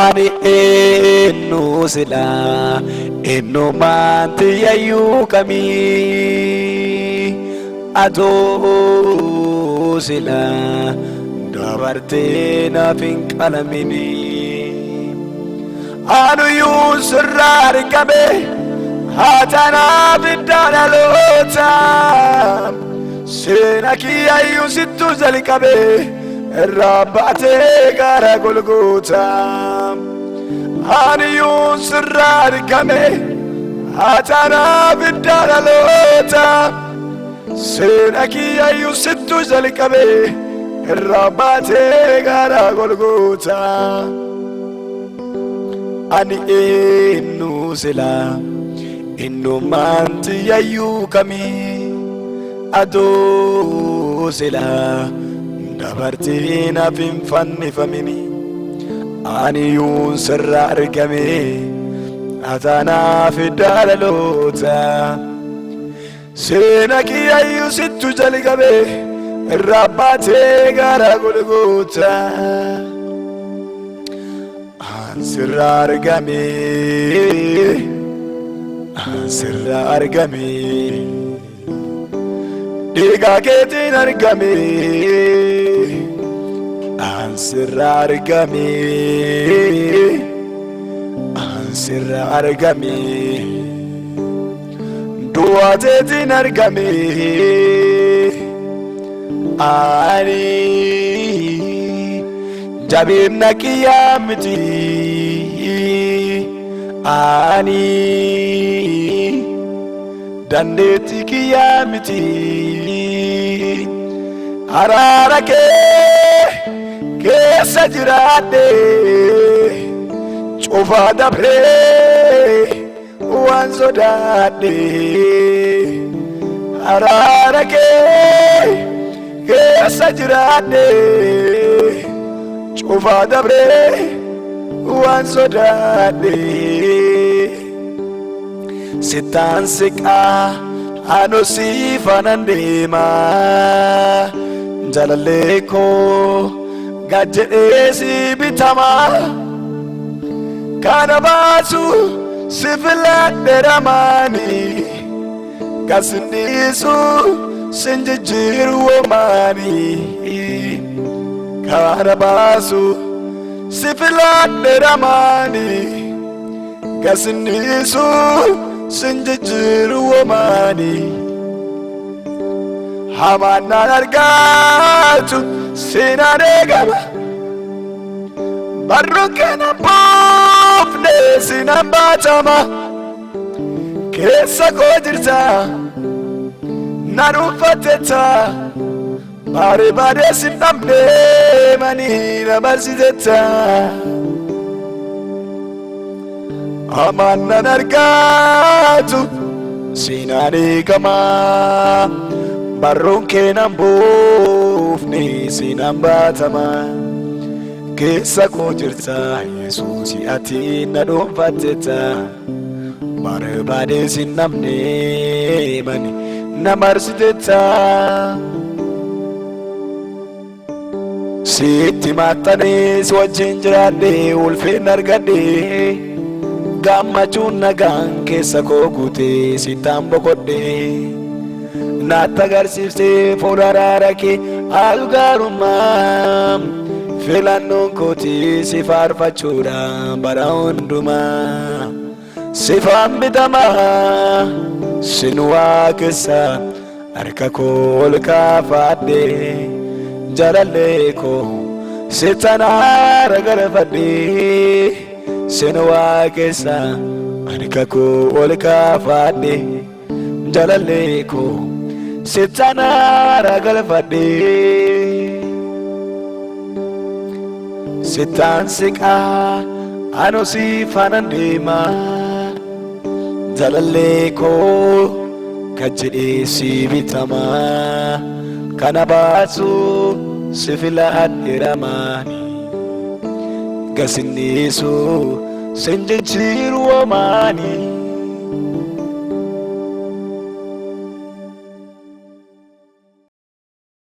ani eenyu silaa eenyumaanti yayyuu kamii atoo silaa dabartee naaf hin qalamini anuyyuu sirraa argame haatanaaf iddoo dhaloota seena kiyyayyuu sittuu jalqabe irraa baatee gara Golgoota anuyyuu sirraa argame haatanaaf iddoo dhaloota seena kiyyayyuu sittuu jalqabe irraa baatee gara Golgoota ani eenyu silaa eenyumaanti yayyuu kamii atoo silaa dabartee naaf hin fannifamini aniyyuu sirraa argame haatanaaf iddoo dhaloota seena kiyyayyuu sittuu jalqabe irraa baatee gara Golgoota sirraa argame sirraa argame dhiiga keetiin argame sirraa argame sirraa argame du'a keetiin argame ani jabina kiyyaa miti ani dandeettii kiyyaa miti araara kee keessa jiraadhe cufaa dabree waan sodaadhe araara kee keessa jiraadhe cufaa dabree waan sodaadhe sittaan siqaa ano siifan deema jaalallee koo gad jedhee si bitama kana baasu si filadhe ramaani gasin dhiisu sin jijjiiru womaani kana baasu si filadhe ramaani gasin dhiisu sin jijjiiru womaani hamaan naan argaatu seenaan eegama barruun keenya boofne sinaan baatama keessa koo jirta nan uffattetta baaree baadee sin dhabne manii na barsiisetta hamaan naan argaatu seenaan eegama barruun keenya boofne sinaan baatama keessa koo jirta Yesuus ati na dhuunfattetta baaree baadee sin dhabne manii na barsiisetta sitti maxxanee si wajjin jiraadhe ulfina argadhe gammachuun nagaan keessa koo guutee sittaan boqodhe naatti agarsiiftee fuula araara kee haala gaarummaa filannoon kootii si faarfachuudha bara hundumaa sifaan bitamaa sin waaqessa harka koo ol kaafadhe jaalallee koo sittan haara galfadhe sin waaqessa harka koo ol kaafadhe jaalallee koo sittan haara galfadhe sittaan siqaa ano siifan deema jaalallee koo gad jedhee si bitama kana baasu si filadhe ramaani gasin dhiisu sin jijjiiru womaani